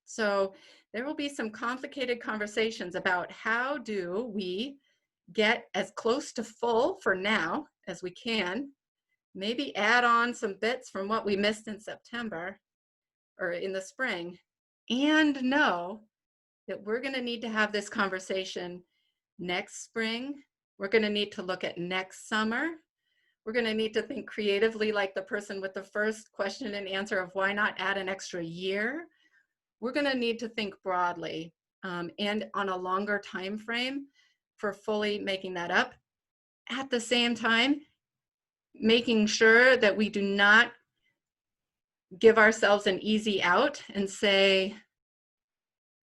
So there will be some complicated conversations about how do we get as close to full for now as we can, maybe add on some bits from what we missed in September or in the spring, and know that we're going to need to have this conversation next spring. We're going to need to look at next summer. We're going to need to think creatively like the person with the first question and answer of why not add an extra year. We're going to need to think broadly and on a longer time frame for fully making that up. At the same time, making sure that we do not give ourselves an easy out and say,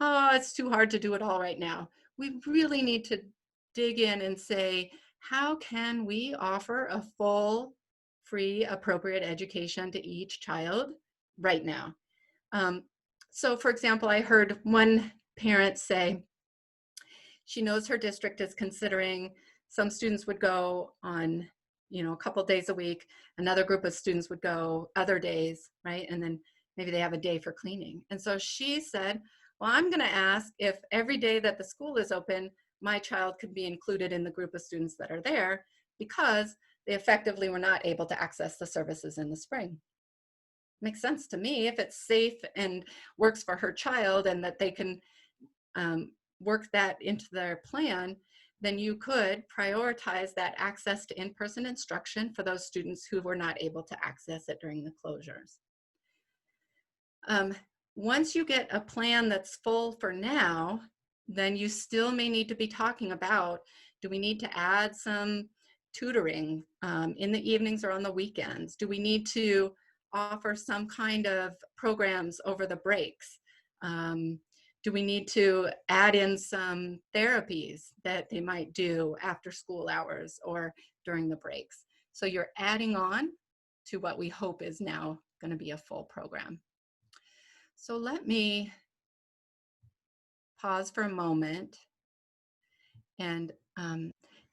oh, it's too hard to do it all right now. We really need to dig in and say, how can we offer a full, free, appropriate education to each child right now? So for example, I heard one parent say she knows her district is considering some students would go on, a couple days a week, another group of students would go other days, right? And then maybe they have a day for cleaning. And so she said, well, I'm going to ask if every day that the school is open, my child could be included in the group of students that are there because they effectively were not able to access the services in the spring. Makes sense to me if it's safe and works for her child and that they can work that into their plan, then you could prioritize that access to in-person instruction for those students who were not able to access it during the closures. Once you get a plan that's full for now, then you still may need to be talking about, do we need to add some tutoring in the evenings or on the weekends? Do we need to offer some kind of programs over the breaks? Do we need to add in some therapies that they might do after school hours or during the breaks? So you're adding on to what we hope is now going to be a full program. So let me pause for a moment and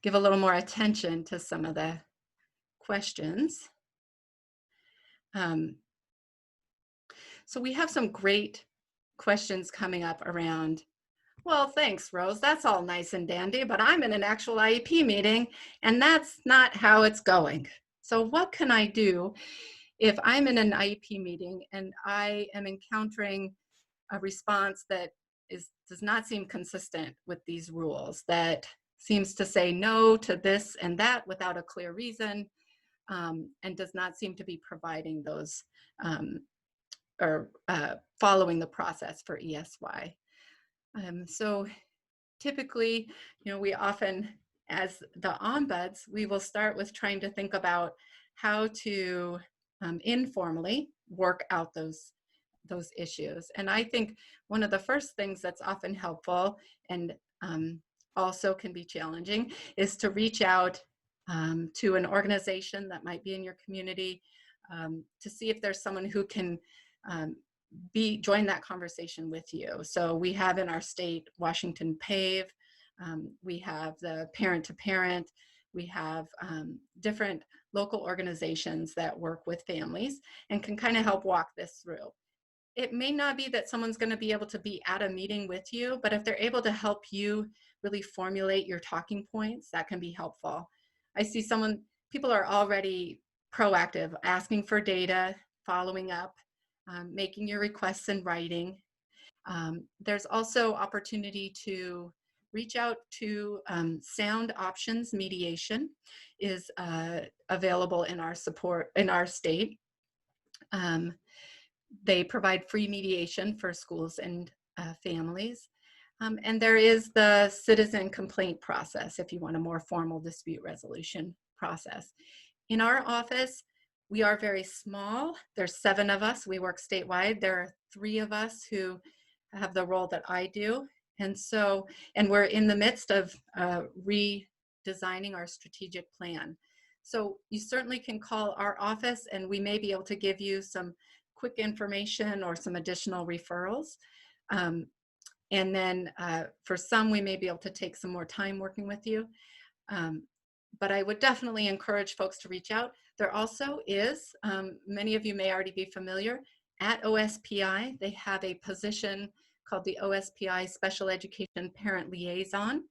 give a little more attention to some of the questions. So we have some great questions coming up around, well, thanks, Rose. That's all nice and dandy, but I'm in an actual IEP meeting and that's not how it's going. So what can I do if I'm in an IEP meeting and I am encountering a response that does not seem consistent with these rules, that seems to say no to this and that without a clear reason, and does not seem to be providing those or following the process for ESY. So typically, we often, as the ombuds, we will start with trying to think about how to informally work out those issues. And I think one of the first things that's often helpful and also can be challenging is to reach out to an organization that might be in your community to see if there's someone who can join that conversation with you. So we have in our state, Washington PAVE, we have the Parent to Parent, we have different local organizations that work with families and can kind of help walk this through. It may not be that someone's going to be able to be at a meeting with you, but if they're able to help you really formulate your talking points, that can be helpful. I see people are already proactive, asking for data, following up, making your requests in writing. There's also opportunity to reach out to Sound Options Mediation is available in our state. They provide free mediation for schools and families. And there is the citizen complaint process if you want a more formal dispute resolution process. In our office, we are very small. There's 7 of us. We work statewide. There are 3 of us who have the role that I do. And we're in the midst of redesigning our strategic plan. So you certainly can call our office and we may be able to give you some quick information or some additional referrals. And then for some, we may be able to take some more time working with you. But I would definitely encourage folks to reach out. There also is, many of you may already be familiar, at OSPI, they have a position called the OSPI Special Education Parent Liaison.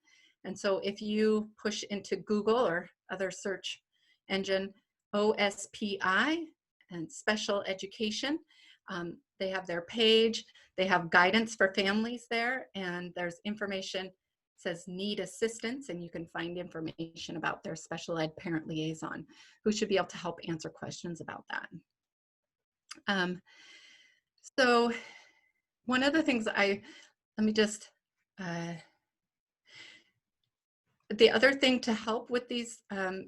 And so if you push into Google or other search engine, OSPI and Special Education, they have their page, they have guidance for families there, and there's information says need assistance, and you can find information about their special ed parent liaison who should be able to help answer questions about that. So one of the things the other thing to help with these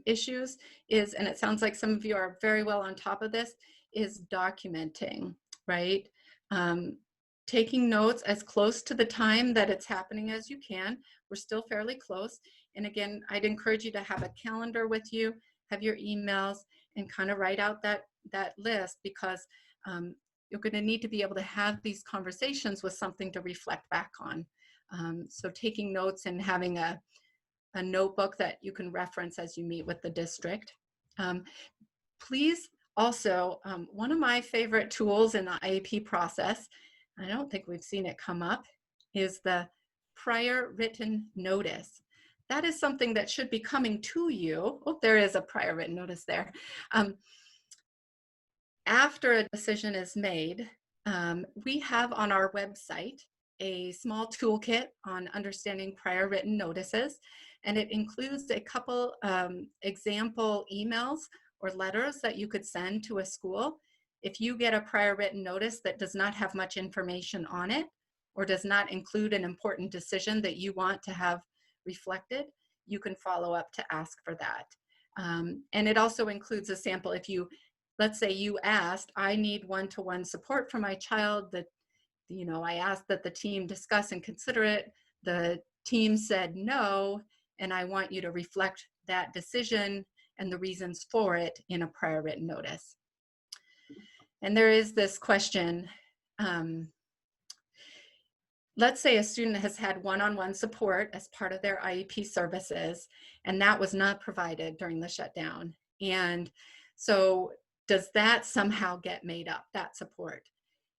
issues is, and it sounds like some of you are very well on top of this, is documenting, right? Taking notes as close to the time that it's happening as you can. We're still fairly close. And again, I'd encourage you to have a calendar with you, have your emails, and kind of write out that list, because you're going to need to be able to have these conversations with something to reflect back on. So taking notes and having a notebook that you can reference as you meet with the district. Please also, one of my favorite tools in the IEP process, I don't think we've seen it come up, is the prior written notice. That is something that should be coming to you. Oh, there is a prior written notice there. After a decision is made, we have on our website a small toolkit on understanding prior written notices, and it includes a couple example emails or letters that you could send to a school. If you get a prior written notice that does not have much information on it or does not include an important decision that you want to have reflected, you can follow up to ask for that. And it also includes a sample if you let's say you asked, I need one-to-one support for my child. That, I asked that the team discuss and consider it. The team said no, and I want you to reflect that decision and the reasons for it in a prior written notice. And there is this question, let's say a student has had one-on-one support as part of their IEP services, and that was not provided during the shutdown. And so does that somehow get made up, that support?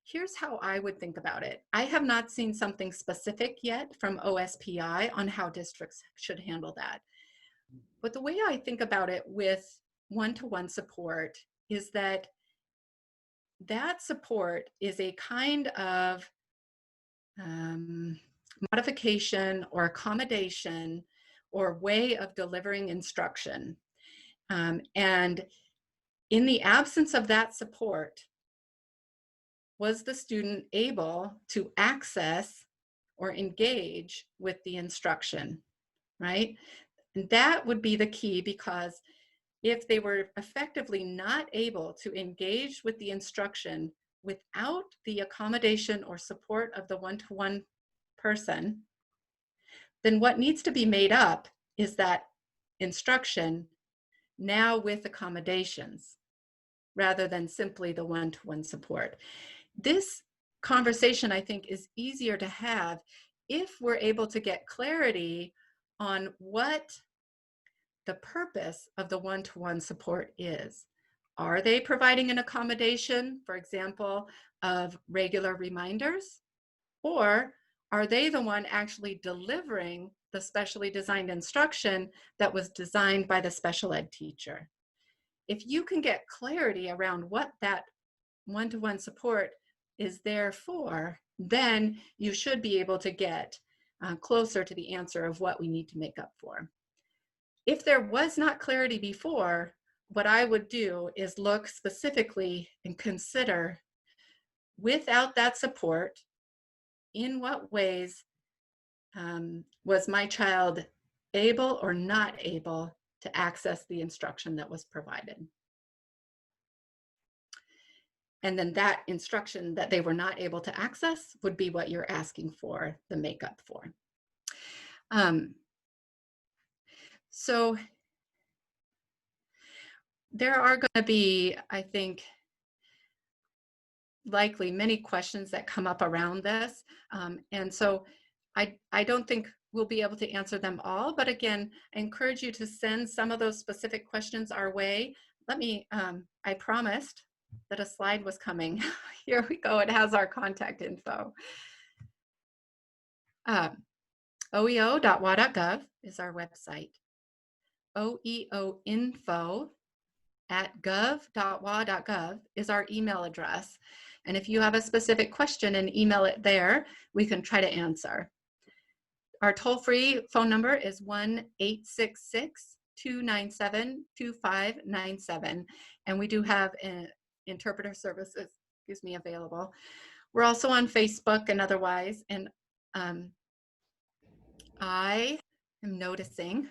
Here's how I would think about it. I have not seen something specific yet from OSPI on how districts should handle that. But the way I think about it with one-to-one support is that that support is a kind of modification or accommodation or way of delivering instruction. And in the absence of that support, was the student able to access or engage with the instruction, right? And that would be the key, because if they were effectively not able to engage with the instruction without the accommodation or support of the one-to-one person, then what needs to be made up is that instruction now with accommodations rather than simply the one-to-one support. This conversation, I think, is easier to have if we're able to get clarity on what the purpose of the one-to-one support is. Are they providing an accommodation, for example, of regular reminders? Or are they the one actually delivering the specially designed instruction that was designed by the special ed teacher? If you can get clarity around what that one-to-one support is there for, then you should be able to get closer to the answer of what we need to make up for. If there was not clarity before, what I would do is look specifically and consider, without that support, in what ways was my child able or not able to access the instruction that was provided? And then that instruction that they were not able to access would be what you're asking for the makeup for. So there are going to be, I think, likely many questions that come up around this. And so I don't think we'll be able to answer them all, but again, I encourage you to send some of those specific questions our way. Let me, I promised that a slide was coming. Here we go, it has our contact info. oeo.wa.gov is our website. oeoinfo@gov.wa.gov is our email address. And if you have a specific question and email it there, we can try to answer. Our toll-free phone number is 1-866-297-2597. And we do have interpreter services, available. We're also on Facebook and otherwise. And I am noticing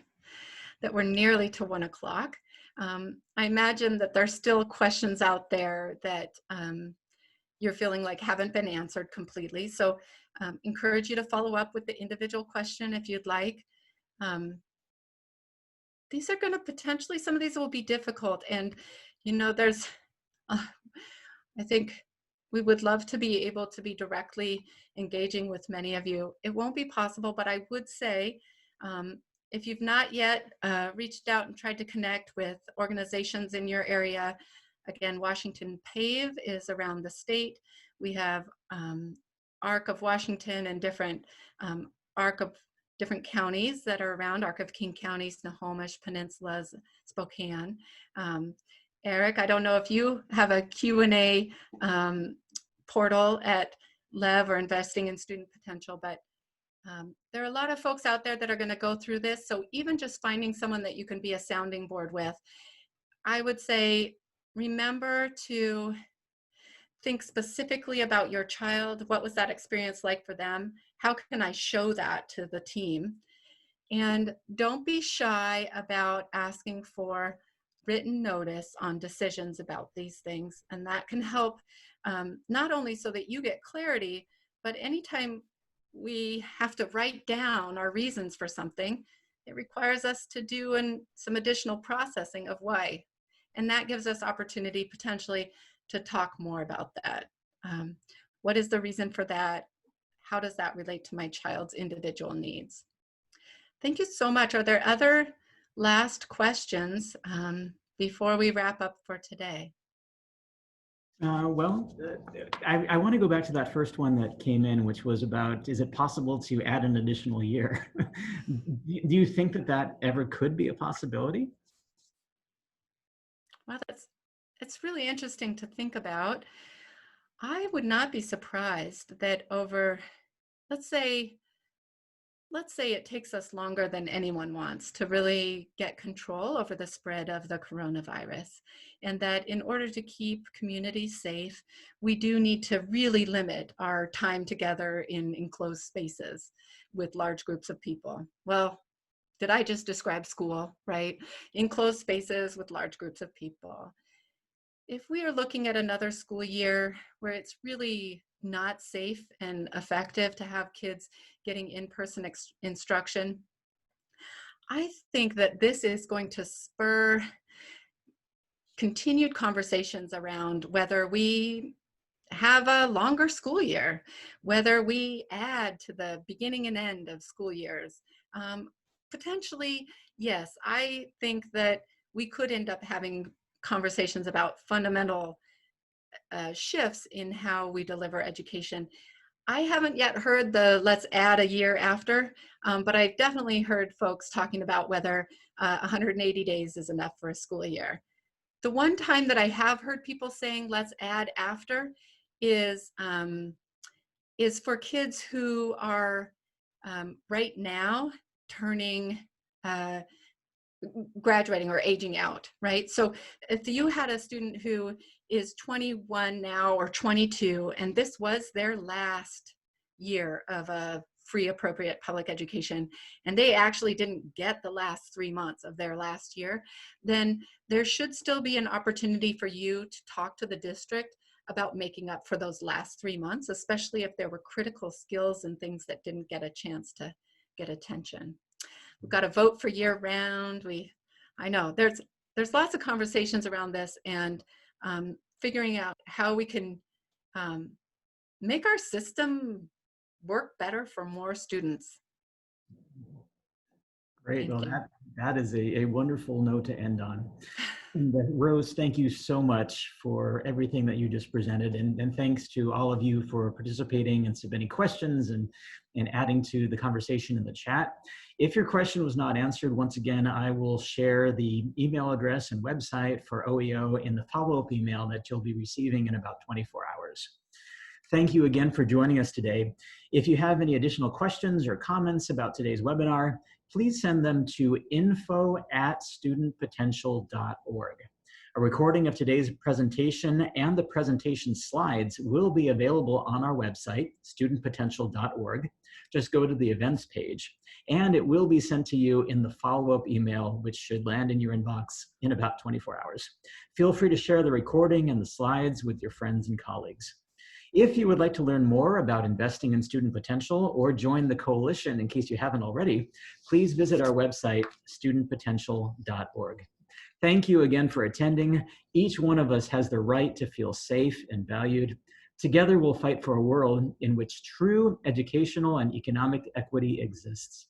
that we're nearly to 1 o'clock. I imagine that there's still questions out there that you're feeling like haven't been answered completely. So encourage you to follow up with the individual question if you'd like. These are going to potentially, some of these will be difficult. And, there's, I think we would love to be able to be directly engaging with many of you. It won't be possible, but I would say, if you've not yet reached out and tried to connect with organizations in your area, again, Washington PAVE is around the state. We have ARC of Washington and different ARC of different counties that are around, ARC of King County, Snohomish, Peninsula, Spokane. Arik, I don't know if you have a Q&A portal at LEV or Investing in Student Potential, but there are a lot of folks out there that are going to go through this. So even just finding someone that you can be a sounding board with, I would say, remember to think specifically about your child. What was that experience like for them? How can I show that to the team? And don't be shy about asking for written notice on decisions about these things. And that can help not only so that you get clarity, but anytime we have to write down our reasons for something, it requires us to do some additional processing of why. And that gives us opportunity potentially to talk more about that. What is the reason for that? How does that relate to my child's individual needs? Thank you so much. Are there other last questions before we wrap up for today? Well, I want to go back to that first one that came in, which was about, is it possible to add an additional year? Do you think that that ever could be a possibility? Well, it's really interesting to think about. I would not be surprised that over, let's say it takes us longer than anyone wants to really get control over the spread of the coronavirus, and that in order to keep communities safe, we do need to really limit our time together in enclosed spaces with large groups of people. Well, did I just describe school, right? Enclosed spaces with large groups of people. If we are looking at another school year where it's really not safe and effective to have kids getting in-person instruction, I think that this is going to spur continued conversations around whether we have a longer school year, whether we add to the beginning and end of school years. Potentially, yes, I think that we could end up having conversations about fundamental shifts in how we deliver education. I haven't yet heard the let's add a year after, but I've definitely heard folks talking about whether 180 days is enough for a school year. The one time that I have heard people saying let's add after is for kids who are right now turning graduating or aging out, right? So if you had a student who is 21 now or 22, and this was their last year of a free appropriate public education, and they actually didn't get the last 3 months of their last year, then there should still be an opportunity for you to talk to the district about making up for those last 3 months, especially if there were critical skills and things that didn't get a chance to get attention. We've got to vote for year round. I know there's lots of conversations around this, and figuring out how we can make our system work better for more students. Great. Well, that is a wonderful note to end on. And, Rose, thank you so much for everything that you just presented, and thanks to all of you for participating and submitting questions and adding to the conversation in the chat. If your question was not answered, once again, I will share the email address and website for OEO in the follow-up email that you'll be receiving in about 24 hours. Thank you again for joining us today. If you have any additional questions or comments about today's webinar, please send them to info@studentpotential.org. A recording of today's presentation and the presentation slides will be available on our website, studentpotential.org. Just go to the events page, and it will be sent to you in the follow-up email, which should land in your inbox in about 24 hours. Feel free to share the recording and the slides with your friends and colleagues. If you would like to learn more about investing in student potential or join the coalition, in case you haven't already, please visit our website, studentpotential.org. Thank you again for attending. Each one of us has the right to feel safe and valued. Together, we'll fight for a world in which true educational and economic equity exists.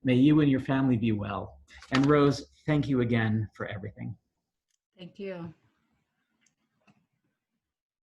May you and your family be well. And Rose, thank you again for everything. Thank you.